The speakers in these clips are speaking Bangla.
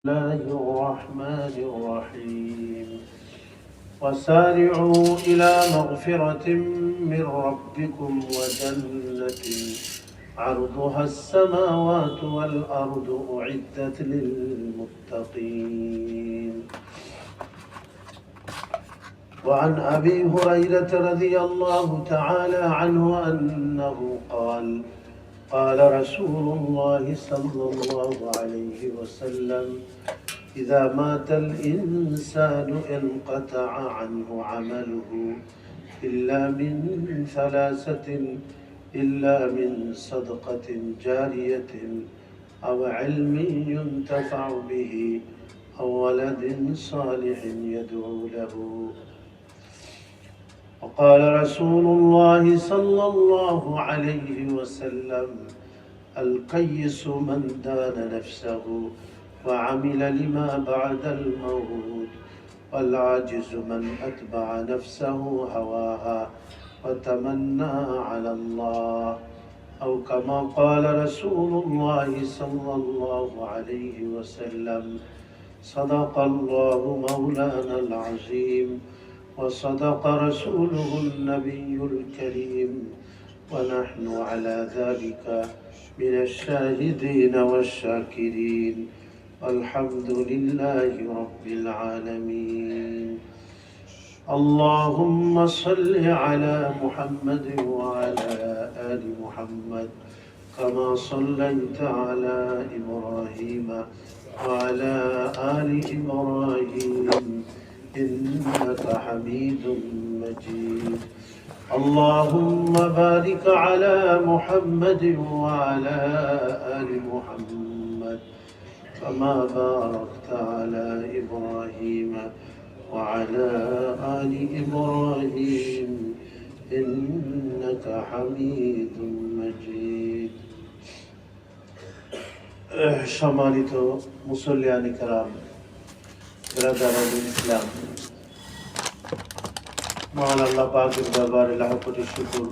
الله الرحمن الرحيم وسارعوا إلى مغفرة من ربكم وجنة عرضها السماوات والأرض أعدت للمتقين. وعن أبي هريرة رضي الله تعالى عنه أنه قال قال رسول الله صلى الله عليه وسلم إذا مات الإنسان انقطع عنه عمله إلا من ثلاثة إلا من صدقة جارية أو علم ينتفع به أو ولد صالح يدعو له. وقال رسول الله صلى الله عليه وسلم القيس من دان نفسه وعمل لما بعد الموت والعاجز من أتبع نفسه هواها وتمنى على الله أو كما قال رسول الله صلى الله عليه وسلم صدق الله مولانا العظيم وصدق رسوله النبي الكريم ونحن على ذلك من الشاهدين والشاكرين والحمد لله رب العالمين. اللهم صل على محمد وعلى آل محمد كما صليت على إبراهيم وعلى آل إبراهيم إنك حميد مجيد. اللهم بارك على محمد وعلى آل محمد كما باركت على إبراهيم وعلى آل إبراهيم إنك حميد مجيد. সম্মানিত মুসল্লিয়ান কিরাম, বিরাদারান ইসলাম, মহান আল্লাহ পাকের দরবারে লাখ কোটি শুকর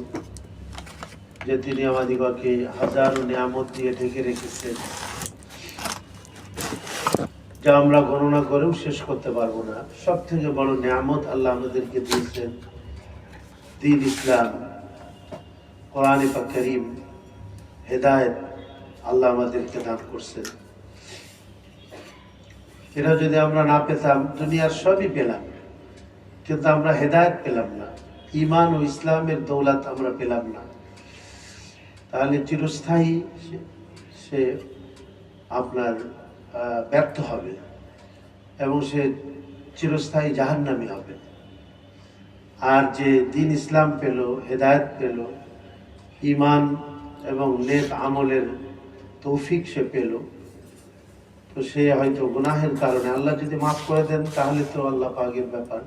যে তিনি আমাদিগকে হাজারো নিয়ামত দিয়ে ঢেকে রেখেছেন, যা আমরা গণনা করেও শেষ করতে পারবো না। সব থেকে বড় নিয়ামত আল্লাহ আমাদেরকে দিয়েছেন দ্বীন ইসলাম, কোরআন পাক কারীম, হেদায়েত আল্লাহ আমাদেরকে দান করছেন। এটা যদি আমরা না পেতাম, দুনিয়ার সবই পেলাম কিন্তু আমরা হেদায়েত পেলাম না, ঈমান ও ইসলামের দৌলত আমরা পেলাম না, তাহলে চিরস্থায়ী সে আপনার ব্যর্থ হবে এবং সে চিরস্থায়ী জাহান্নামী হবে। আর যে দ্বীন ইসলাম পেল, হেদায়েত পেল, ঈমান এবং নেক আমলের তৌফিক সে পেল, তো সে হয়তো গুনাহের কারণে আল্লাহ যদি মাফ করে দেন তাহলে তো আল্লাহ পাকের ব্যাপার,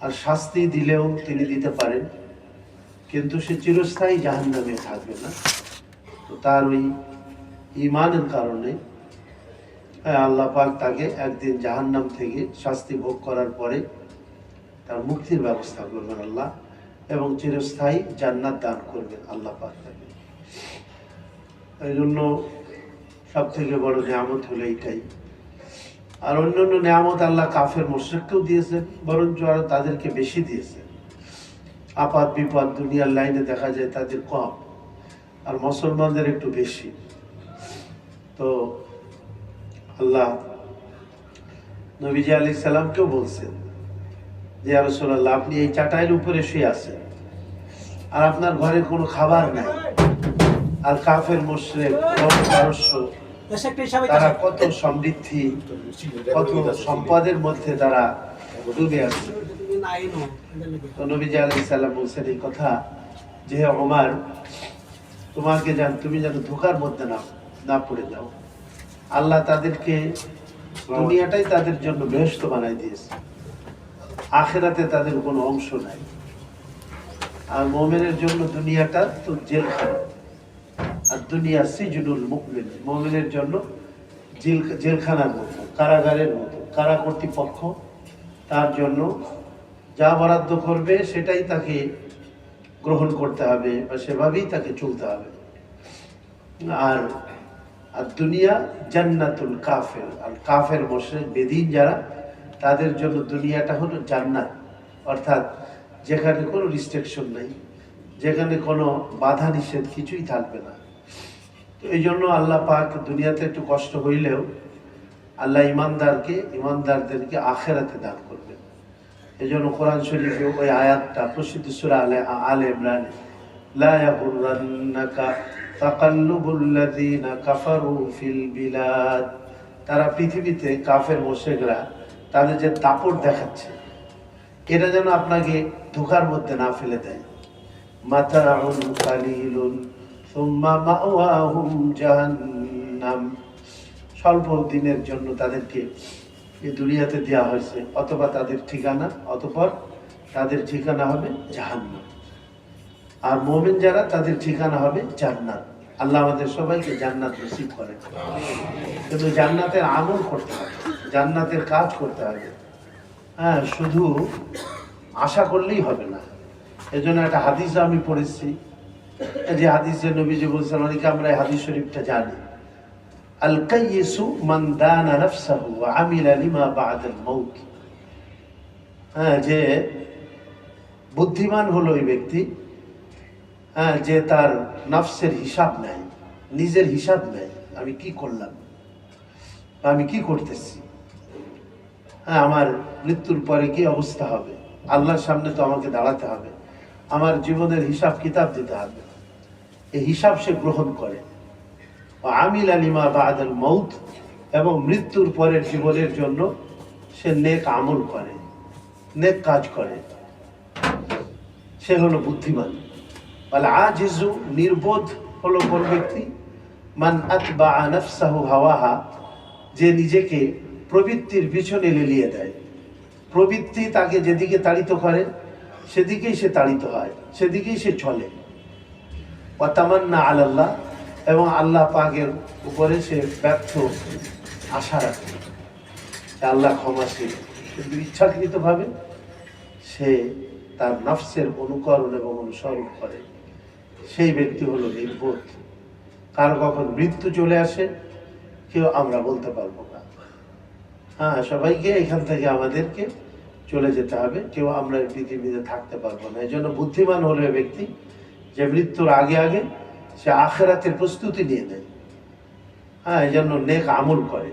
আর শাস্তি দিলেও তিনি দিতে পারেন, কিন্তু সে চিরস্থায়ী জাহান্নামে থাকবে না। তো তার ওই ঈমানের কারণে আল্লাহ পাক তাকে একদিন জাহান্নাম থেকে শাস্তি ভোগ করার পরে তার মুক্তির ব্যবস্থা করবেন আল্লাহ, এবং চিরস্থায়ী জান্নাত দান করবেন আল্লাহ পাক তাকে। এই জন্য সব থেকে বড় নিয়ামত হলো এইটাই। আর অন্যান্য নিয়ামত আল্লাহ কাফের মুশরিককেও দিয়েছেন, বরঞ্চ আরো তাদেরকে বেশি দিয়েছেন। আপাত বিপদ দুনিয়ার লাইনে দেখা যায় তাদের কম, আর মুসলমানদের একটু বেশি। তো আল্লাহ নবীজি আলাইহিস সালামকেও বলছেন যে ইয়া রাসূলুল্লাহ, আপনি এই চাটাইয়ের উপরে শুয়ে আছেন আর আপনার ঘরে কোনো খাবার নাই, আর কাফের মুশরিক পারস্য তারা কত সমৃদ্ধি, কত সম্পদের মধ্যে তারা ডুবে আছে। তো নবীজি আলাইহিস সালাম বলছেন এই কথা যে হে ওমর, তোমাকে তুমি যেন ধোঁকার মধ্যে না পড়ে যাও। আল্লাহ তাদেরকে দুনিয়াটাই তাদের জন্য বেহেশত বানাই দিয়েছে, আখিরাতে তাদের কোনো অংশ নাই। আর মুমিনের জন্য দুনিয়াটা তো জেলখানা, আর দুনিয়া সিজনুল মুমিন, মুমিনের জন্য জেলখানার মতো, কারাগারের মতো। কারা কর্তৃপক্ষ তার জন্য যা বরাদ্দ করবে সেটাই তাকে গ্রহণ করতে হবে বা সেভাবেই তাকে চলতে হবে। আর আর দুনিয়া জান্নাতুল কাফের, আর কাফের মুশরিক বেদিন যারা, তাদের জন্য দুনিয়াটা হলো জান্নাত, অর্থাৎ যেখানে কোনো রিস্ট্রিকশন নেই, যেখানে কোনো বাধা নিষেধ কিছুই থাকবে না। তো এই জন্য আল্লাহ পাক দুনিয়াতে একটু কষ্ট হইলেও আল্লাহ ইমানদারদেরকে আখেরাতে দান করবেন। এই জন্য কোরআন শরীফে ওই আয়াতটা প্রসিদ্ধ সূরা আলে ইমরানে, লা ইয়াগুররান্নাকা তাকাল্লুবুল্লাযীনা কাফারু ফিল বিলাদ, তারা পৃথিবীতে কাফের মুশরিকরা তাদের যে দাপট দেখাচ্ছে, এটা যেন আপনাকে ধোঁকার মধ্যে না ফেলে দেয়। মাতাউন কালিলুন সুম্মা মাওয়াহুম জাহান্নাম, স্বল্প দিনের জন্য তাদেরকে এই দুনিয়াতে দেওয়া হয়েছে, অথবা তাদের ঠিকানা, অতঃপর তাদের ঠিকানা হবে জাহান্নাম। আর মুমিন যারা, তাদের ঠিকানা হবে জান্নাত। আল্লাহ আমাদের সবাইকে জান্নাত নসিব করেন। কিন্তু জান্নাতের আমল করতে হবে, জান্নাতের কাজ করতে হবে। হ্যাঁ, শুধু আশা করলেই হবে না। এই জন্য একটা হাদিস আমি পড়েছি, যে হাদিসে নবীজি বলছেন, অনেকে আমরা এই হাদিস শরীফটা জানি, আল কাইয়িসু মান দানা নাফসাহু ওয়া আমিলা লিমা বা'দাল মাউত। হ্যাঁ, যে বুদ্ধিমান হলো ওই ব্যক্তি, হ্যাঁ, যে তার নফসের হিসাব নেয়, নিজের হিসাব নেয়, আমি কি করলাম, আমি কি করতেছি, হ্যাঁ, আমার মৃত্যুর পরে কি অবস্থা হবে, আল্লাহর সামনে তো আমাকে দাঁড়াতে হবে, আমার জীবনের হিসাব কিতাব দিতে হবে। এই হিসাব সে গ্রহণ করে। আমিলা লিমা বা'দাল মাউত, এবং মৃত্যুর পরের জীবনের জন্য সে নেক আমল করে, নেক কাজ করে, সে হলো বুদ্ধিমান। আল আজিজু, নির্বোধ হলো কোন ব্যক্তি, মান আতবা নাফসাহু হাওয়াহা, যে নিজেকে প্রবৃত্তির পিছনে লেলিয়ে দেয়। প্রবৃত্তি তাকে যেদিকে তাড়িত করে সেদিকেই সে তাড়িত হয়, সেদিকেই সে চলে। ওয়া তামান্না আলাল্লাহ, এবং আল্লাহ পাকের উপরে সে ব্যর্থ আশা রাখে, আল্লাহ ক্ষমাশীল, কিন্তু ইচ্ছাকৃতভাবে সে তার নফসের অনুকরণ এবং অনুসরণ করে। সেই ব্যক্তি হলো নির্বোধ। কার কখন মৃত্যু চলে আসে কেউ আমরা বলতে পারবো না। হ্যাঁ, সবাইকে এখান থেকে আমাদেরকে চলে যেতে হবে, কেউ আমরা এই পৃথিবীতে থাকতে পারবো না। এই জন্য বুদ্ধিমান হলো ওই ব্যক্তি যে মৃত্যুর আগে আগে সে আখেরাতের প্রস্তুতি নিয়ে নেয়। হ্যাঁ, এই জন্য নেক আমল করে।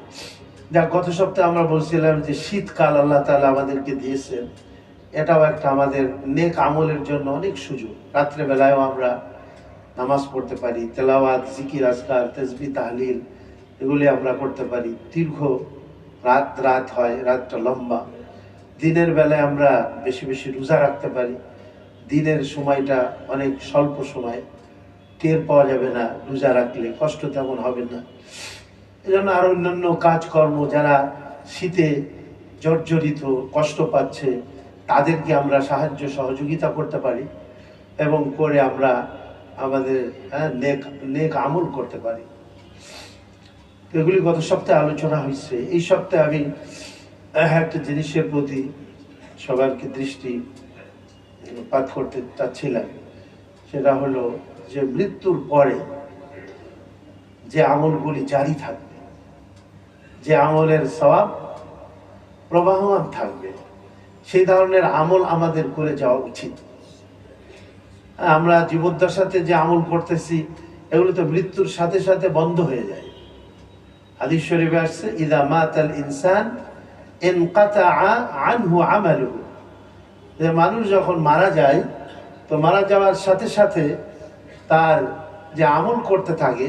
যা গত সপ্তাহে আমরা বলছিলাম যে শীতকাল আল্লাহ তাআলা আমাদেরকে দিয়েছেন, এটাও একটা আমাদের নেক আমলের জন্য অনেক সুযোগ। রাত্রেবেলায়ও আমরা নামাজ পড়তে পারি, তেলাওয়াত, জিকির, আজকার, তাসবিহ, তাহলিল, এগুলি আমরা করতে পারি। দীর্ঘ রাত হয়, রাতটা লম্বা। দিনের বেলায় আমরা বেশি বেশি রোজা রাখতে পারি। দিনের সময়টা অনেক স্বল্প সময়, টের পাওয়া যাবে না, রোজা রাখলে কষ্ট তেমন হবে না। এই জন্য আর অন্যান্য কাজকর্ম, যারা শীতে জর্জরিত, কষ্ট পাচ্ছে, তাদেরকে আমরা সাহায্য সহযোগিতা করতে পারি, এবং করে আমরা আমাদের নেক আমল করতে পারি। এগুলি গত সপ্তাহে আলোচনা হয়েছে। এই সপ্তাহে আমি একটা জিনিসের প্রতি সবারকে দৃষ্টিপাত করতে চাচ্ছিলাম, সেটা হলো যে মৃত্যুর পরে যে আমলগুলি জারি থাকবে, যে আমলের সওয়াব প্রবাহমান থাকবে, সেই ধরনের আমল আমাদের করে যাওয়া উচিত। আমরা জীবদ্দশাতে যে আমল করতেছি এগুলো তো মৃত্যুর সাথে সাথে বন্ধ হয়ে যায়। হাদিস শরীফে আসছে, ইযা মাতাল ইনসান ইনকাতাআ আনহু আমালুহু, যে মানুষ যখন মারা যায়, তো মারা যাওয়ার সাথে সাথে তার যে আমল করতে থাকে,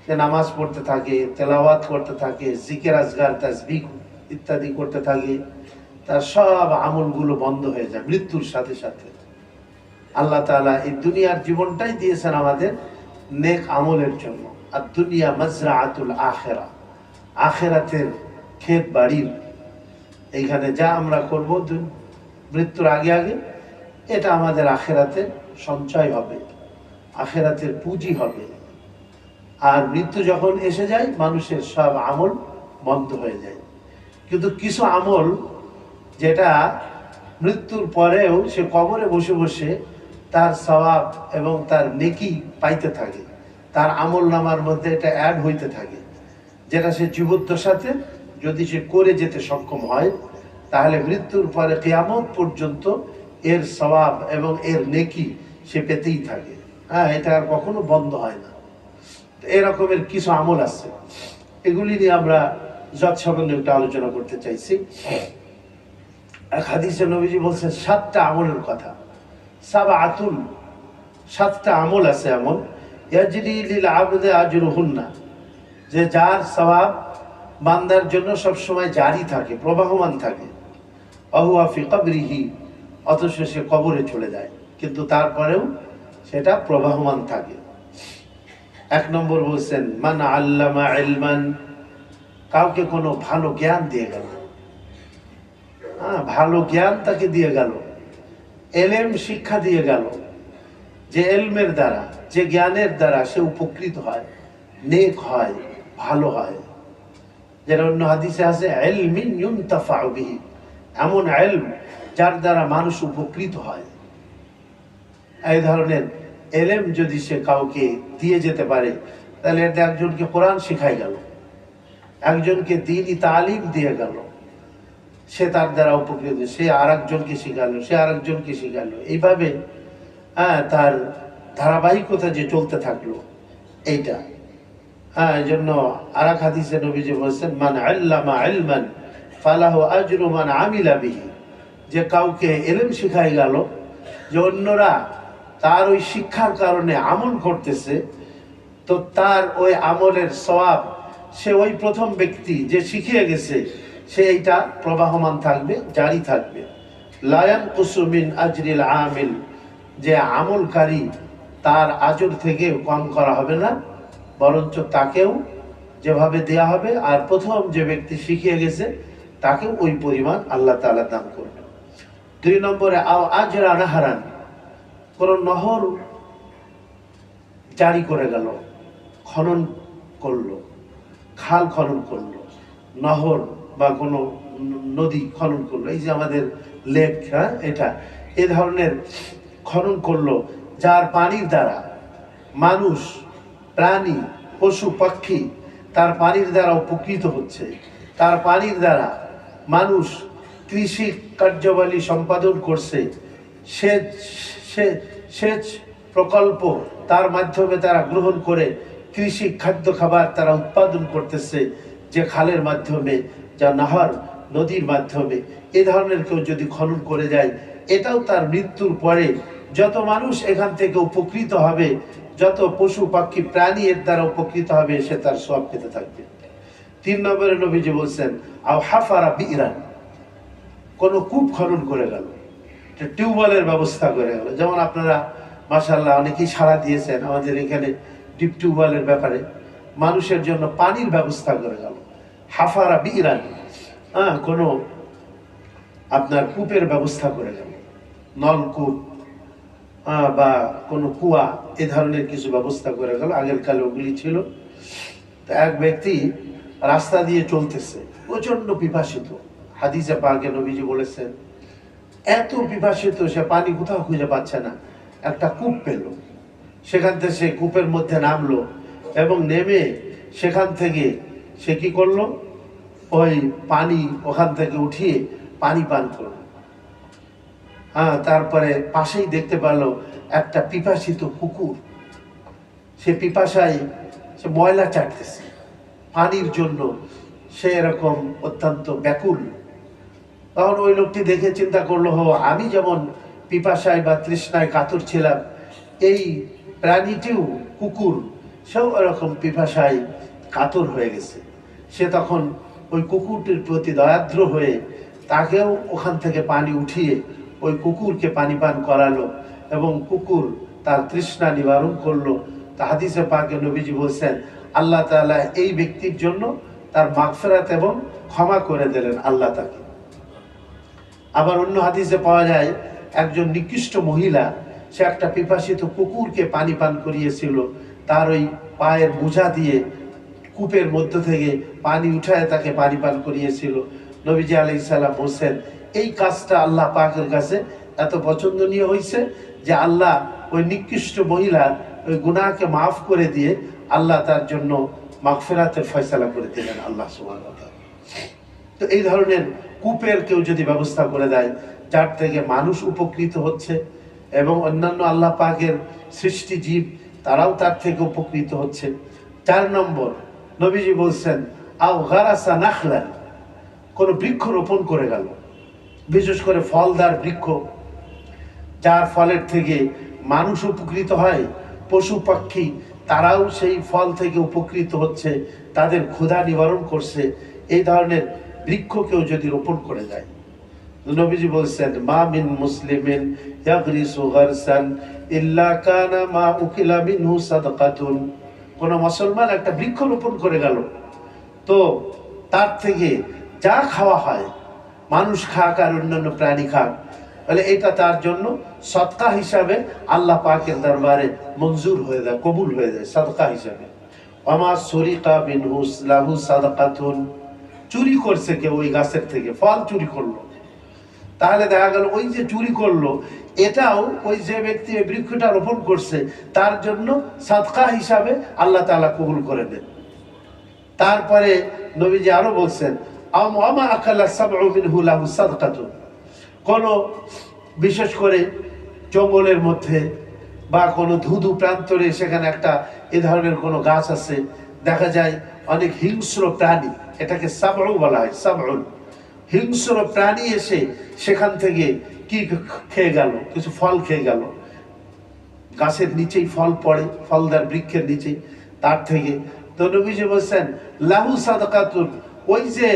সে নামাজ পড়তে থাকে, তেলাওয়াত করতে থাকে, জিকির, আজকার, তাসবিহ ইত্যাদি করতে থাকে, তার সব আমলগুলো বন্ধ হয়ে যায় মৃত্যুর সাথে সাথে। আল্লাহ তাআলা এই দুনিয়ার জীবনটাই দিয়েছেন আমাদের নেক আমলের জন্য। আর দুনিয়া মাজরাআতুল আখিরা, আখিরাতের ক্ষেত বাড়ির। এইখানে যা আমরা করব মৃত্যুর আগে আগে, এটা আমাদের আখিরাতে সঞ্চয় হবে, আখিরাতের পুঁজি হবে। আর মৃত্যু যখন এসে যায়, মানুষের সব আমল বন্ধ হয়ে যায়। কিন্তু কিছু আমল যেটা মৃত্যুর পরেও সে কবরে বসে বসে তার সওয়াব এবং তার নেকি পাইতে থাকে, তার আমল নামার মধ্যে এটা অ্যাড হইতে থাকে, যেটা সে জীবদ্দশাতে যদি সে করে যেতে সক্ষম হয়, তাহলে মৃত্যুর পরে কিয়ামত পর্যন্ত এর সওয়াব এবং এর নেকি সে পেতেই থাকে। হ্যাঁ, এটা আর কখনো বন্ধ হয় না। এরকমের কিছু আমল আছে, এগুলি নিয়ে আমরা যৎসামান্য একটু আলোচনা করতে চাইছি। এক হাদিসে নবীজি বলছেন 7টা আমলের কথা। সাবআতুন, 7টা আমল আছে এমন, ইয়াজরি লিল আবদে আজরুহুন্না, যে যার সওয়াব বান্দার জন্য সবসময় জারি থাকে, প্রবাহমান থাকে। অহুয়া ফি কবরিহি, অথচ সে কবরে চলে যায় কিন্তু তারপরেও সেটা প্রবাহমান থাকে। 1 নম্বর বলছেন মান আল্লামা ইলমান, কাউকে কোনো ভালো জ্ঞান দিয়ে গেল, ভালো জ্ঞান তাকে দিয়ে গেল, এলেম শিক্ষা দিয়ে গেল, যে এলমের দ্বারা, যে জ্ঞানের দ্বারা সে উপকৃত হয়, নেক হয়, ভালো হয়। যেটা অন্য হাদিসে আছে ইলমিন ইউনতাফাউ বিহি, এমন ইলম যার দ্বারা মানুষ উপকৃত হয়। এই ধরনের এলেম যদি সে কাউকে দিয়ে যেতে পারে, তাহলে এটা একজনকে কোরআন শিখাই গেল, একজনকে দ্বীনি তালিম দিয়ে গেল, সে তার দ্বারা উপকৃত, সে আর একজনকে শিখালো, সে আর একজনকে শিখালো, এইভাবে তার ধারাবাহিকতা যে চলতে থাকলো এইটা। এই জন্য আর এক হাদিসে নবীজি বলছেন মান আল্লামা ইলমান ফালাহু আজরু মান আমিলা বিহি, যে কাউকে এলেম শিখাই গেল, যে অন্যরা তার ওই শিক্ষার কারণে আমল করতেছে, তো তার ওই আমলের সওয়াব সে ওই প্রথম ব্যক্তি যে শিখিয়ে গেছে সে এইটা প্রবাহমান থাকবে, জারি থাকবে। লা ইয়ানকুসু মিন আজরিল আমিল, যে আমলকারী তার আজর থেকে কম করা হবে না, বরঞ্চ তাকেও যেভাবে দেয়া হবে, আর প্রথম যে ব্যক্তি শিখিয়ে গেছে তাকেও ওই পরিমাণ আল্লাহ তাআলা দান করবে। 2 নম্বরে আও আজরা নাহারান, কোন নহর জারি করে গেল, খনন করলো, খাল খনন করলো, নহর বা কোনো নদী খনন করলো, এই যে আমাদের লেক, এটা এ ধরনের খনন করলো, যার পানির দ্বারা মানুষ, প্রাণী, পশু পাখি তার পানির দ্বারা উপকৃত হচ্ছে, তার পানির দ্বারা মানুষ কৃষি কার্যাবলী সম্পাদন করছে, সেচ প্রকল্প তার মাধ্যমে তারা গ্রহণ করে কৃষি খাদ্য খাবার তারা উৎপাদন করতেছে, যে খালের মাধ্যমে, যা নাহর নদীর মাধ্যমে। এ ধরনের কেউ যদি খনন করে যায়, এটাও তার মৃত্যুর পরে যত মানুষ এখান থেকে উপকৃত হবে, যত পশু পাখি প্রাণী এর দ্বারা উপকৃত হবে, সে তার সওয়াব পেতে থাকবে। 3 নম্বরে নবীজি বলছেন আও হাফারা বিরান, কোন কূপ খনন করে গেল, টিউবওয়েলের ব্যবস্থা করে গেল। যেমন আপনারা মাশাআল্লাহ অনেকেই সাড়া দিয়েছেন আমাদের এখানে ডিপ টিউবওয়েলের ব্যাপারে, মানুষের জন্য পানির ব্যবস্থা করে গেল। হাফারা বিরান, কোনো আপনার কূপের ব্যবস্থা করে গেল, নলকূপ বা কোনো কুয়া, এ ধরনের কিছু ব্যবস্থা করে গেল। আগের কালে ওগুলি ছিল। তো এক ব্যক্তি রাস্তা দিয়ে চলতেছে, প্রচন্ড পিপাসিত। হাদিসে পাকে নবীজি বলেছেন এত পিপাসিত সে পানি কোথাও খুঁজে পাচ্ছে না, একটা কূপ পেল, সেখান থেকে সে কূপের মধ্যে নামলো এবং নেমে সেখান থেকে সে কি করলো, ওই পানি ওখান থেকে উঠিয়ে পানি পান করলো। তারপরে পাশেই দেখতে পেল একটা পিপাসিত কুকুর, সে পিপাসায় সে ময়লা চাটতেছে, পানির জন্য সে এরকম অত্যন্ত ব্যাকুল। তখন ওই লোকটি দেখে চিন্তা করলো, আমি যেমন পিপাসায় বা তৃষ্ণায় কাতর ছিলাম, এই প্রাণীটিও কুকুর, সেও এরকম পিপাসায় কাতর হয়ে গেছে। সে তখন ওই কুকুরটির প্রতি দয়াদ্র হয়ে তাকেও ওখান থেকে পানি উঠিয়ে ওই কুকুরকে পানি পান করালো এবং কুকুর তার তৃষ্ণা নিবারণ করলো। তা হাদিসে পাকে নবীজি বলছেন আল্লাহ তাআলা এই ব্যক্তির জন্য তার মাগফিরাত এবং ক্ষমা করে দিলেন আল্লাহ তাকে। আবার অন্য হাদিসে পাওয়া যায় একজন নিকৃষ্ট মহিলা, সে একটা পিপাসিত কুকুরকে পানি পান করিয়েছিল, তার ওই পায়ের বোঝা দিয়ে কূপের মধ্য থেকে পানি উঠায় তাকে পানি পান করিয়েছিল। নবীজি আলাইহিস সালাম বলছেন এই কাজটা আল্লাহ পাকের কাছে এত পছন্দনীয় হয়েছে যে আল্লাহ ওই নিকৃষ্ট মহিলার ওই গুনাহকে মাফ করে দিয়ে আল্লাহ তার জন্য মাগফিরাতের ফয়সালা করে দিলেন আল্লাহ সুবহানাহু ওয়া তাআলা। তো এই ধরনের কূপের কেউ যদি ব্যবস্থা করে দেয় যার থেকে মানুষ উপকৃত হচ্ছে এবং অন্যান্য আল্লাহ পাকের সৃষ্টি জীব তারাও তার থেকে উপকৃত হচ্ছে। 4 নম্বর নবীজি বলছেন আও গারাসা নাখলান, কোন বৃক্ষ রোপণ করে গেল, বিশেষ করে ফলদার বৃক্ষ, যার ফলের থেকে মানুষ উপকৃত হয়, পশু পাখি তারাও সেই ফল থেকে উপকৃত হচ্ছে, তাদের ক্ষুধা নিবারণ করছে। এই ধরনের বৃক্ষ কেউ যদি রোপণ করে যায়, নবীজি বলছেন মা মিন মুসলিমিন ইয়াগরিসু গারসান ইল্লা কানা মা উকিলা মিনহু সাদাকাতুন, কোন মুসলমান একটা বৃক্ষ রোপণ করে গেল, তো তার থেকে যা খাওয়া হয়, মানুষ খাক আর অন্যান্য প্রাণী খাক, তাহলে এটা তার জন্য সদকা হিসাবে আল্লাহ পাকের দরবারে মঞ্জুর হয়ে যায়, কবুল হয়ে যায় সদকা হিসাবে। ওমা সুরিকা মিনহু লাহু সাদাকাতুন, চুরি করছে কেউ ওই গাছের থেকে ফল চুরি করলো, তাহলে দেখা গেল ওই যে চুরি করলো এটাও ওই যে ব্যক্তি এই বৃক্ষটা রোপণ করছে তার জন্য সাদকা হিসাবে আল্লাহ তাআলা কবুল করে নেন। তারপরে নবীজি আরো বলছেন আমা আকালা সাবউ মিনহু লাহু সাদকাতুন, কোন বিশেষ করে জঙ্গলের মধ্যে বা কোনো ধুধু প্রান্তরে সেখানে একটা এ ধরনের কোনো গাছ আছে, দেখা যায় অনেক হিংস্র প্রাণী, এটাকে সাবউ বলা হয়, সাবউন, হিংস্র প্রাণী এসে সেখান থেকে কি খেয়ে গেল, কিছু ফল খেয়ে গেল, গাছের নিচেই ফল পড়ে, ফলদার বৃক্ষের নিচে, তার থেকে তো নবীজি বলছেন লাহু সাদাকাতুন, ওই যে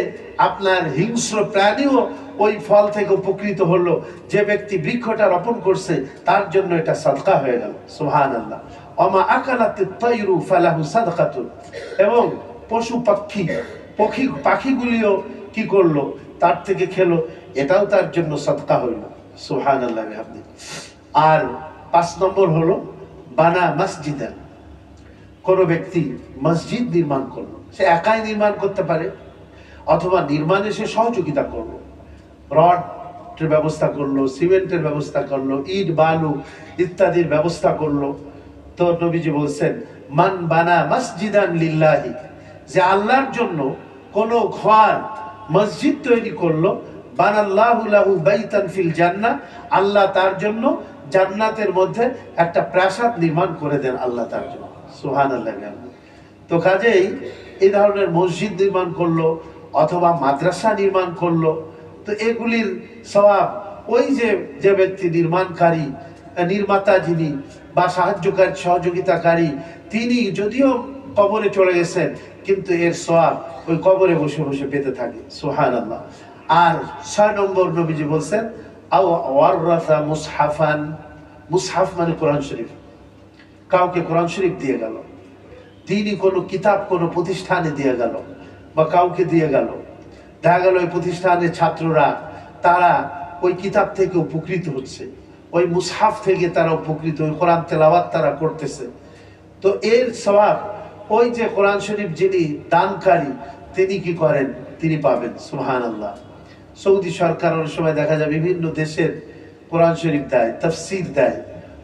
আপনার হিংস্র প্রাণীও ওই ফল থেকে উপকৃত হলো, যে ব্যক্তি বৃক্ষটা রোপণ করছে তার জন্য এটা সাদকা হয়ে গেল। সুবহানাল্লাহ। ওমা আকালাতিত তায়রু ফালাহু সাদাকাতুন, এবং পশু পাখিগুলিও কি করলো, তার থেকে খেলো, এটাও তার জন্য সাদকা হইল। সুবহানাল্লাহ বিহামদি। আর 5 নম্বর হলো বানা মসজিদান, কোন ব্যক্তি মসজিদ নির্মাণ করলো, সে একাই নির্মাণ করতে পারে অথবা নির্মাণে সে সহযোগিতা করলো, রডের ব্যবস্থা করলো, সিমেন্টের ব্যবস্থা করলো, ইট বালু ইত্যাদির ব্যবস্থা করলো। তো নবীজি বলছেন মান বানা মসজিদান লিল্লাহি, যে আল্লাহর জন্য কোন ঘর মসজিদ তৈরি করলো, বানাল্লাহু লাহু বাইতান ফিল জান্নাহ, আল্লাহ তার জন্য জান্নাতের মধ্যে একটা প্রাসাদ নির্মাণ করে দেন আল্লাহ তার জন্য। সুবহানাল্লাহ। তো কাজেই এই ধরনের মসজিদ নির্মাণ করলো অথবা মাদ্রাসা নির্মাণ করলো, তো এগুলির সওয়াব ওই যে ব্যক্তি নির্মাণকারী, নির্মাতা যিনি বা সাহায্যকারী সহযোগিতাকারী, তিনি যদিও কবরে চলে গেছেন কিন্তু এর সওয়াব ওই কবরে বসে বসে পেতে থাকে। সুবহানাল্লাহ। আর 6 নম্বর নবীজি বলছেন আও ওয়ারাসা মুসহাফান, মুসহাফ মানে কোরআন শরীফ, কাউকে কোরআন শরীফ দিয়ে গেল, তিনি কোনো কিতাব কোনো প্রতিষ্ঠানে দিয়ে গেল বা কাউকে দিয়ে গেল, দেখা গেল ওই প্রতিষ্ঠানের ছাত্ররা তারা ওই কিতাব থেকে উপকৃত হচ্ছে, ওই মুসহাফ থেকে তারা উপকৃত, ওই কোরআন তেলাওয়াত তারা করতেছে, তো এর সওয়াব ওই যে কোরআন শরীফ যিনি দানকারী তিনি কি করেন, তিনি পাবেন। সুবহানাল্লাহ। সৌদি সরকার অনেক সময় দেখা যায় বিভিন্ন দেশের কোরআন শরীফ দেয়, তাফসীর দেয়,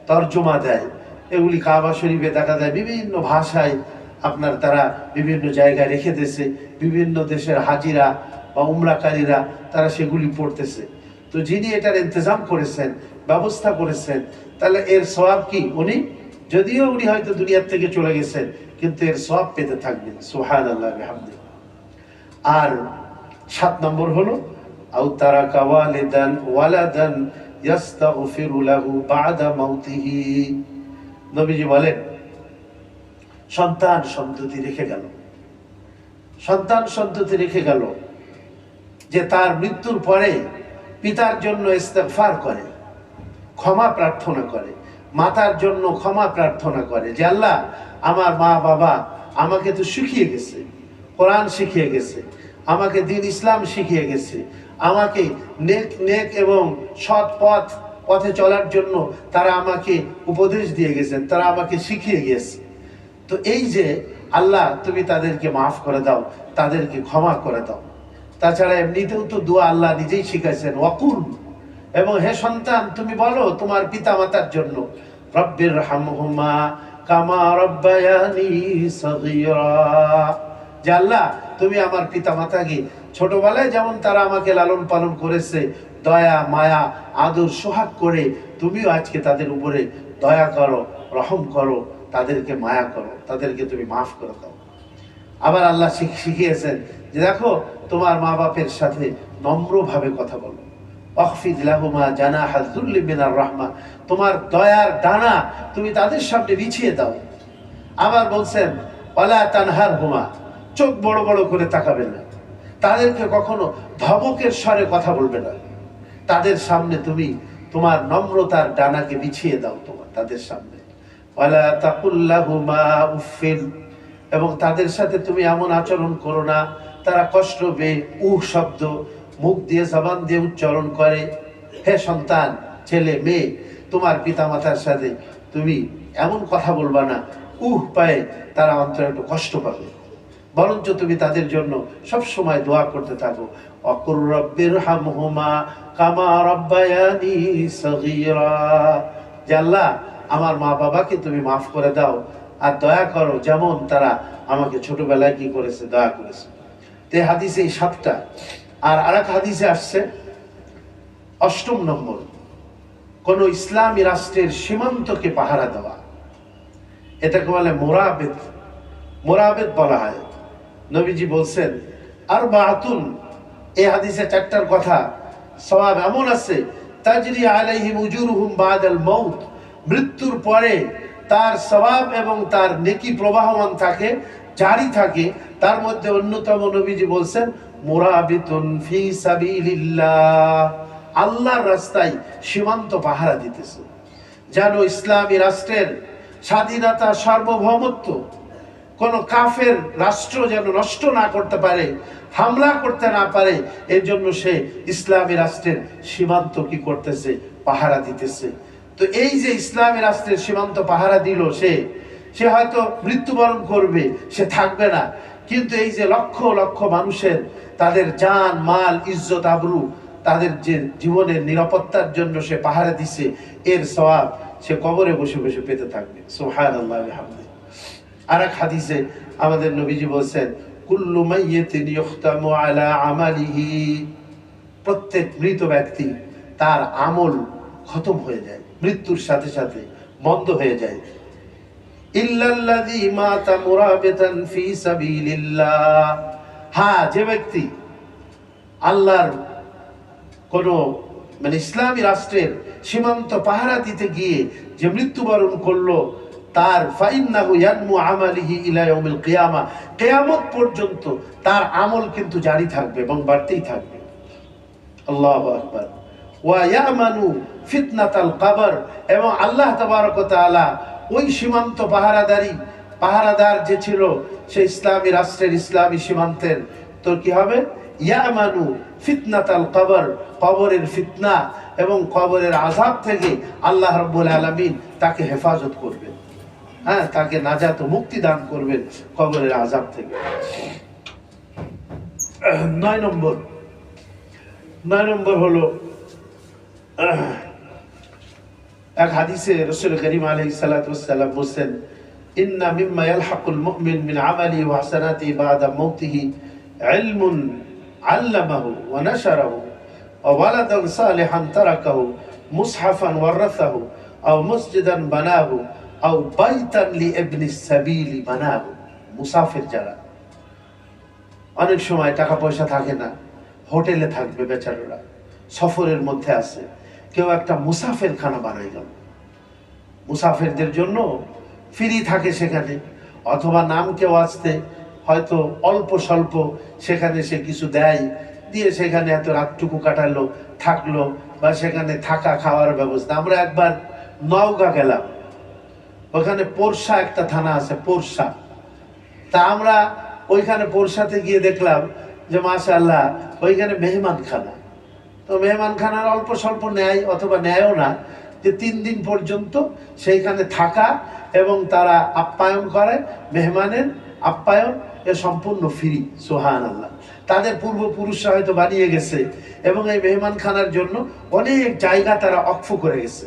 তরজমা দেয়, এগুলি কাবা শরীফে দেখা যায় বিভিন্ন ভাষায় আপনার তারা বিভিন্ন জায়গায় রেখে দিয়েছে, বিভিন্ন দেশের হাজিরা বা উমরাকারীরা তারা সেগুলি পড়তেছে। তো যিনি এটার ইন্তজাম করেছেন, ব্যবস্থা করেছেন, তাহলে এর সওয়াব কি, উনি যদিও উনি হয়তো দুনিয়ার থেকে চলে গেছেন কিন্তু এর সওয়াব পেতে থাকবেন। সুবহানাল্লাহ বিহামদি। আর 7 নম্বর হলো আও তারাকা ওয়ালিদান ওয়ালাদান ইস্তাগফিরু লাহু বা'দা মাউতিহি, নবীজি বলেন সন্তান সন্ততি রেখে গেল, সন্তান সন্ততি রেখে গেল যে তার মৃত্যুর পরে পিতার জন্য ইস্তেগফার করে, ক্ষমা প্রার্থনা করে, মাতার জন্য ক্ষমা প্রার্থনা করে, যে আল্লাহ আমার মা বাবা আমাকে তো শিখিয়ে গেছে, কোরআন শিখিয়ে গেছে, আমাকে দ্বীন ইসলাম শিখিয়ে গেছে, আমাকে নেক এবং সৎ পথে চলার জন্য তারা আমাকে উপদেশ দিয়ে গেছেন, তারা আমাকে শিখিয়ে গেছে, তো এই যে আল্লাহ তুমি তাদেরকে মাফ করে দাও, তাদেরকে ক্ষমা করে দাও। তাছাড়া এমনিতেও তো দোয়া আল্লাহ নিজেই শিখাইছেন ওয়াকুল, এবং হে সন্তান তুমি বলো তোমার পিতা মাতার জন্য রব্বির হামহুমা কামা রাব্বায়ানি সগীরা। যে আল্লাহ, তুমি আমার পিতামাতাকে ছোটবেলায় যেমন তারা আমাকে লালন পালন করেছে, দয়া মায়া আদর সোহাগ করে, তুমিও আজকে তাদের উপরে দয়া করো, রহম করো, তাদেরকে মায়া করো, তাদেরকে তুমি মাফ করে দাও। আবার আল্লাহ শিখিয়েছেন যে দেখো, তোমার মা বাপের সাথে নম্রভাবে কথা বলো। আখফিদ লাহুমা জানাহা যুল্লি মিনার রাহমা, তোমার দয়ার ডানা তুমি তাদের সামনে বিছিয়ে দাও। আবার বলছেন ওয়ালা তানহারহুমা, চোখ বড় বড় করে তাকাবে না, তাদেরকে কখনো ধমকের স্বরে কথা বলবে না। তাদের সামনে তুমি তোমার নম্রতার ডানাকে বিছিয়ে দাও তোমার তাদের সামনে। ওয়ালা তাকুল লাহুমা উফিন, এবং তাদের সাথে তুমি এমন আচরণ করো না তারা কষ্ট পেয়ে শব্দ মুখ দিয়ে জবান দিয়ে উচ্চারণ করে। হে সন্তান, ছেলে মেয়ে, তোমার পিতামাতার সাথে তুমি এমন কথা বলবা না পায়ে তারা অন্তরে একটু কষ্ট পাবে, বরঞ্চ তুমি তাদের জন্য সব সময় দোয়া করতে থাকো। অকুর রব্বির হামহুমা কামা রাব্বায়ানি সগীরা, যে আল্লাহ, আমার মা বাবাকে তুমি মাফ করে দাও আর দয়া করো যেমন তারা আমাকে ছোটবেলায় কি করেছে, দয়া করেছে। তো এই হাদিসে এই 7টা। আর আরেক হাদিসে আসছে 8 নম্বর, কোন ইসলামী রাষ্ট্রের সীমান্তকে পাহারা দেওয়া, এটাকে বলে মোরাবেত। মোরাবেত বলা হয়। নবীজি বলছেন আর বাতুন, এই হাদিসে 4টার কথা সওয়াব এমন আছে, তাজরি আলাইহিম উজুরুহুম বাদাল মাউত, মৃত্যুর পরে তার সওয়াব এবং তার নেকি প্রবাহমান থাকে, জারি থাকে। তার মধ্যে অন্যতম নবীজি বলছেন মুরাবিতুন ফি সাবিলিল্লাহ, আল্লাহর রাস্তায় সীমান্ত পাহারা দিতেছে, যেন ইসলামী রাষ্ট্রের স্বাধীনতা সার্বভৌমত্ব কোন কাফের রাষ্ট্র যেন নষ্ট না করতে পারে, হামলা করতে না পারে, এর জন্য সে ইসলামী রাষ্ট্রের সীমান্ত কি করতেছে, পাহারা দিতেছে। তো এই যে ইসলামী রাষ্ট্রের সীমান্ত পাহারা দিল, সে হয়তো মৃত্যুবরণ করবে, সে থাকবে না, কিন্তু এই যে লক্ষ লক্ষ মানুষের তাদের জান মাল ইজ্জত আবরু, তাদের যে জীবনের নিরাপত্তার জন্য সে পাহারা দিছে, এর সওয়াব সে কবরে বসে বসে পেতে থাকবে। সুবহানাল্লাহ ওয়া বিহামদিহি। আরেক হাদিসে আমাদের নবীজি বলেন কুল্লু মাইয়িতিন ইখতামু আলা আমালিহি, প্রত্যেক মৃত ব্যক্তি তার আমল খতম হয়ে যায়, মৃত্যুর সাথে সাথে বন্ধ হয়ে যায়। ইল্লাল্লাযী মাতা মুরাবিতান ফি সাবিলিল্লাহ, হ্যাঁ, যে ব্যক্তি আল্লাহর কোন ইসলামী রাষ্ট্রের সীমান্ত পাহারা দিতে গিয়ে যে মৃত্যুবরণ করলো, তার ফাইন্নাহু ইয়ানমু আমালিহি ইলা ইয়াউমিল কিয়ামা, কিয়ামত পর্যন্ত তার আমল কিন্তু জারি থাকবে এবং বাড়তেই থাকবে। আল্লাহু আকবার। ওয়া ইয়ামানু ফিতনাতাল কবর, এবং আল্লাহ তাবারক ওয়া তাআলা ওই সীমান্ত পাহারাদার যে ছিল সে ইসলামী রাষ্ট্রের ইসলামী সীমান্তের, তো কি হবে, ইয়ামানু ফিতনাতাল কবর, কবরের ফিতনা এবং কবরের আযাব থেকে আল্লাহ রাব্বুল আলামিন তাকে হেফাজত করবেন। হ্যাঁ, তাকে নাজাত ও মুক্তি দান করবেন কবরের আযাব থেকে। 9 নম্বর হলো এক হাদিসে রাসূল করিম আলাইহিস সালাতু ওয়াস সালাম বলেন ইন্না মিম্মা ইয়ালহাকুল মুমিন মিন আমালি ওয়া হাসানাতিহি বাদা মাউতিহি ইলমুন আল্লামাহু ওয়া নাশারাহু ওয়া ওয়ালাদান সালিহান তারাকাহু মুসহাফান ওয়ারাসাহু আও মসজিদান বানাহু আও বাইতান লিইবনিস সাবিলি বানাহু। মুসাফির যারা, অনেক সময় টাকা পয়সা থাকে না, হোটেলে থাকবে বেচারারা, সফরের মধ্যে আছে, কেউ একটা মুসাফির খানা বানাই গেল, মুসাফিরদের জন্য ফ্রি থাকে সেখানে, অথবা নাম কেউ আসতে হয়তো অল্প স্বল্প সেখানে সে কিছু দেয়, দিয়ে সেখানে এত রাতটুকু কাটালো, থাকলো, বা সেখানে থাকা খাওয়ার ব্যবস্থা। আমরা একবার নওগাঁ গেলাম, ওখানে পোরশা একটা থানা আছে, পোরশা। তা আমরা ওইখানে পোরশাতে গিয়ে দেখলাম যে মাশাআল্লাহ ওইখানে মেহমানখানা, তো মেহমানখানার অল্প স্বল্প নেয় অথবা নেয়ও না, যে 3 দিন পর্যন্ত সেইখানে থাকা এবং তারা আপ্যায়ন করে, মেহমানের আপ্যায়ন এ সম্পূর্ণ ফ্রি। সুবহানাল্লাহ। তাদের পূর্বপুরুষরা হয়তো বানিয়ে গেছে এবং এই মেহমানখানার জন্য অনেক জায়গা তারা অক্ষ করে গেছে,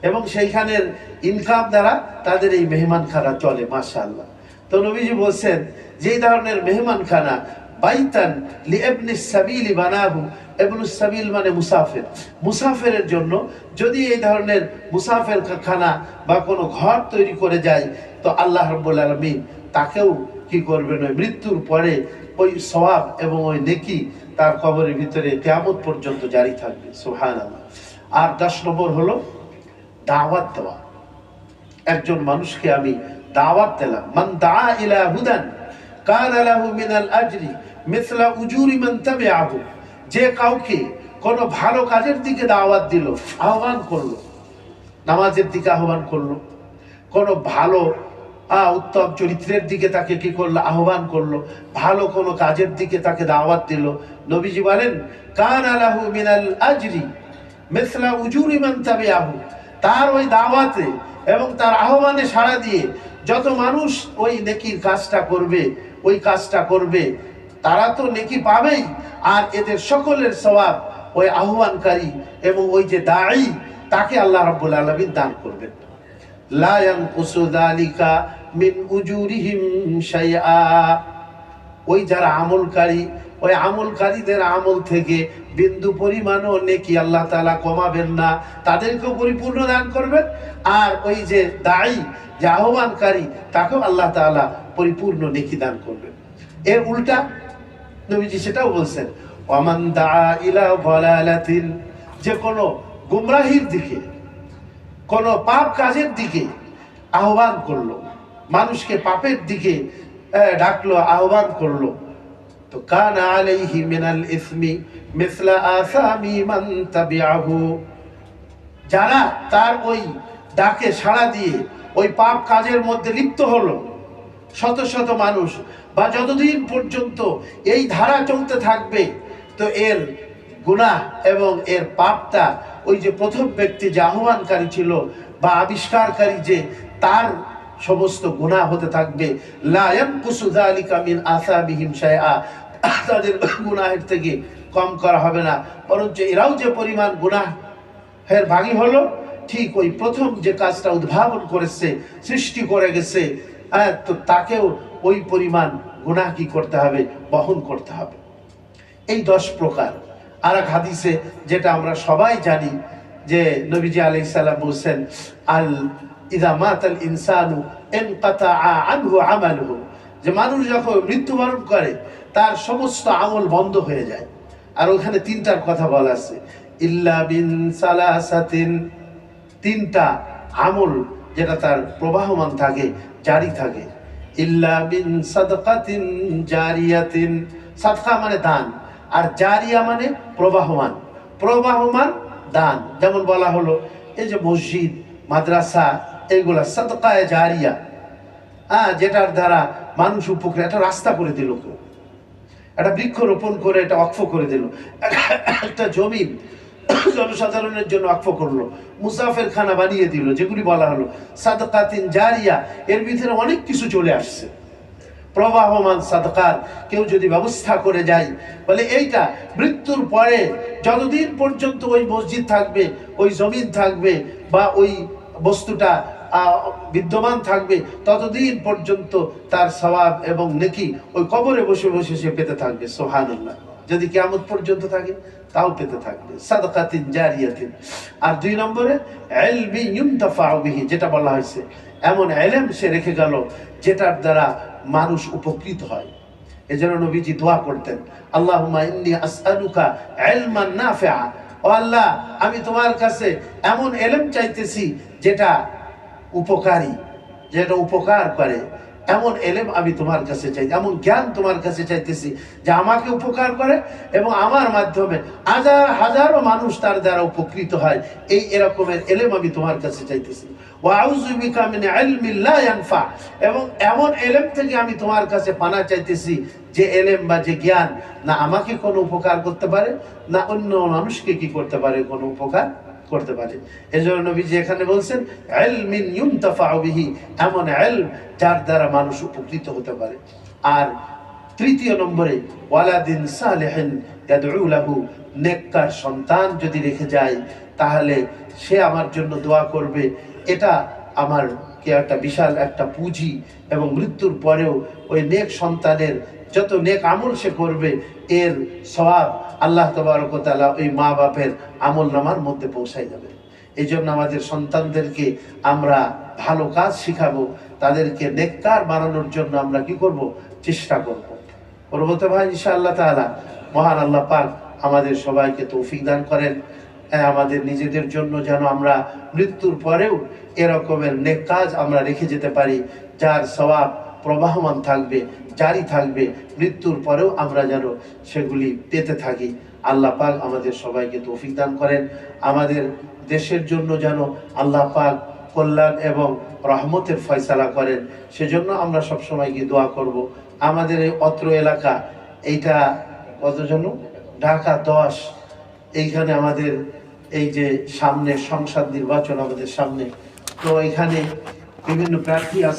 এবং সেইখানের ইনকাম দ্বারা তাদের এই মেহমানখানা চলে, মাশাআল্লাহ। তো নবীজি বলছেন যে ধরনের মেহমানখানা বাইতান লিইবনিস সাবিলি বানাহু, ইবনুস সাবিল মানে মুসাফির, মুসাফিরের জন্য যদি এই ধরনের মুসাফির খানা বা কোনো ঘর তৈরি করে যায়, তো আল্লাহ রাব্বুল আলামিন তাকেও কি করবেন, ওই মৃত্যুর পরে ওই সওয়াব এবং ওই নেকি তার কবরের ভিতরে কিয়ামত পর্যন্ত জারি থাকবে, সুবহানাল্লাহ। আর 10 নম্বর হলো দাওয়াত দেওয়া। একজন মানুষকে আমি দাওয়াত দিলাম, মান দাআ ইলা হুদান কানা লাহু মিনাল আজরি মিসলা উজুরি মান তাবিআহু, যে কাউকে কোনো ভালো কাজের দিকে দাওয়াত দিল, আহ্বান করলো, নামাজের দিকে আহ্বান করলো, কোনো ভালো উত্তম চরিত্রের দিকে তাকে কি করলো, আহ্বান করলো, ভালো কোনো কাজের দিকে তাকে দাওয়াত দিল, নবীজি বলেন কানা লাহু মিনাল আজরি মিসলা উজুরি মান তাবিআহু, তার ওই দাওয়াতে এবং তার আহ্বানে সাড়া দিয়ে যত মানুষ ওই নেকির কাজটা করবে, ওই কাজটা করবে, তারা তো নেকি পাবেই, আর এদের সকলের সওয়াব ওই আহ্বানকারী এবং ওই যে দাঈ তাকে আল্লাহ রাব্বুল আলামিন দান করবেন। লা ইয়ানকুসু যালিকা মিন উজুরিহিম শাইআ, ওই যারা আমলকারী, ওই আমলকারীদের আমল থেকে বিন্দু পরিমাণও নেকি আল্লাহ তাআলা কমাবেন না, তাদেরকেও পরিপূর্ণ দান করবেন। আর ওই যে দাঈ, যে আহ্বানকারী, তাকেও আল্লাহ তাআলা পরিপূর্ণ নেকি দান করবেন। এর উল্টা নবীজি সেটাও বলছেন, ওয়ামান দাআ ইলা যালালাতিন, যে কোনো গুমরাহির দিকে, কোনো পাপ কাজের দিকে আহ্বান করলো, মানুষকে পাপের দিকে ডাকলো, আহ্বান করলো, তো কানা আলাইহি মিনাল ইসমি মিসলা আসামি মান তাবিআহু, যারা তার ওই ডাকে সাড়া দিয়ে ওই পাপ কাজের মধ্যে লিপ্ত হলো, শত শত মানুষ, বা যতদিন পর্যন্ত এই ধারা চলতে থাকবে, তো এর গুনাহ এবং এর পাপটা ওই যে প্রথম ব্যক্তি যে আহ্বানকারী ছিল বা আবিষ্কারকারী, যে তার সমস্ত গুনাহ হতে থাকবে। লা ইয়ানকুসু যালিকা মিন আসাবিহিম শাইআ, তাদের গুনাহের থেকে কম করা হবে না, বরঞ্চ এরাও যে পরিমাণ গুনাহের ভাগী হলো, ঠিক ওই প্রথম যে কাজটা উদ্ভাবন করেছে, সৃষ্টি করে গেছে, তো তাকেও ওই পরিমাণ গুনাহ কি করতে হবে, বহন করতে হবে। এই 10 প্রকার। আর এক হাদিসে যেটা আমরা সবাই জানি, যে নবীজি আলাইহিস সালাম বলেছেন, আল ইযা মাতাল ইনসানু ইনকাতা আনহু আমালুহু, যে মানুষ যখন মৃত্যুবরণ করে তার সমস্ত আমল বন্ধ হয়ে যায়। আর ওখানে 3টার কথা বলা আছে, ইল্লা বিন সালাসাতিন, 3টা আমল যেটা তার প্রবাহমান থাকে, জারি থাকে। ইল্লা বিন সাদকাতিন জারিয়াতিন, সাদকা মানে দান, আর জারিয়া মানে প্রবাহমান, প্রবাহমান দান। যেমন বলা হলো এই যে মসজিদ, মাদ্রাসা, এইগুলা সাদকায়ে জারিয়া, যেটার দ্বারা মানুষ উপকৃত। একটা রাস্তা করে দিল কেউ, একটা বৃক্ষ রোপণ করে এটা ওয়াকফ করে দিল, একটা জমি জনসাধারণের জন্য ওয়াকফ করলো, মুসাফির খানা বানিয়ে দিল, যেগুলি বলা হলো সাদকাতিন জারিয়া। এর ভিতরে অনেক কিছু চলে আসছে। প্রবাহমান সাদকার কেউ যদি ব্যবস্থা করে যায়, বলে এইটা মৃত্যুর পরে যতদিন পর্যন্ত ওই মসজিদ থাকবে, ওই জমিন থাকবে, বা ওই বস্তুটা বিদ্যমান থাকবে, ততদিন পর্যন্ত তার সওয়াব এবং নেকি ওই কবরে বসে বসে সে পেতে থাকবে, সুবহানাল্লাহ। যদি কিয়ামত পর্যন্ত থাকে তাও পেতে থাকবে, সাদকাতিন জারিয়াতিন। আর 2 নম্বরে ইলমি ইউনতাফাউ বিহি, যেটা বলা হয়েছে, এমন ইলম সে রেখে গেল যেটার দ্বারা মানুষ উপকৃত হয়। এজন্য নবীজি দোয়া করতেন, আল্লাহুম্মা ইন্নী আসআলুকা ইলমান নাফিআ, ও আল্লাহ আমি তোমার কাছে এমন ইলম চাইতেছি যেটা উপকারী, যেটা উপকার করে, এমন ইলম আমি তোমার কাছে চাই, এমন জ্ঞান তোমার কাছে চাইতেছি যে আমাকে উপকার করে এবং আমার মাধ্যমে হাজার হাজারো মানুষ তার দ্বারা উপকৃত হয়। এই এরকমের ইলম আমি তোমার কাছে চাইতেছি। ওয়া আউযু বিকা মিন ইলমিন লা ইয়ানফা, এবং এমন ইলম থেকে আমি তোমার কাছে পানা চাইতেছি যে ইলম বা যে জ্ঞান না আমাকে কোনো উপকার করতে পারে, না অন্য মানুষকে কি করতে পারে, কোনো উপকার করতে পারে। এজন্য নবীজি এখানে বলছেন ইলমিন ইউনতাফাউ বিহি, এমন ইলম যার দ্বারা মানুষ উপকৃত হতে পারে। আর 3 নম্বরে ওয়ালাদিন সালিহিন ইয়াদউ লাহু, নেককার সন্তান যদি রেখে যায় তাহলে সে আমার জন্য দোয়া করবে। এটা আমার কি একটা বিশাল একটা পুঁজি, এবং মৃত্যুর পরেও ওই নেক সন্তানের যত নেক আমল সে করবে এর সওয়াব আল্লাহ তাবারক ওয়া তাআলা ওই মা বাপের আমল নামার মধ্যে পৌঁছায় যাবে। এই জন্য আমাদের সন্তানদেরকে আমরা ভালো কাজ শিখাবো, তাদেরকে নেককার বানানোর জন্য আমরা কি করব, চেষ্টা করব। পরবর্তী ভাই ইনশাআল্লাহ তাআলা মহান আল্লাহ পাক আমাদের সবাইকে তৌফিক দান করেন। আমাদের নিজেদের জন্য যেন আমরা মৃত্যুর পরেও এরকমের নেক কাজ আমরা রেখে যেতে পারি, যার সওয়াব প্রবাহমান থাকবে, জারি থাকবে, মৃত্যুর পরেও আমরা যেন সেগুলি পেতে থাকি। আল্লাহ পাক আমাদের সবাইকে তৌফিক দান করেন। আমাদের দেশের জন্য যেন আল্লাহ পাক কল্যাণ এবং রহমতের ফয়সালা করেন, সেজন্য আমরা সবসময় গিয়ে দোয়া করব। আমাদের এই অত্র এলাকা, এইটা কত জন, ঢাকা 10, এইখানে আমাদের এই যে সামনে সংসদ নির্বাচন আমাদের সামনে, তো এখানে বিভিন্ন প্রার্থী আছে।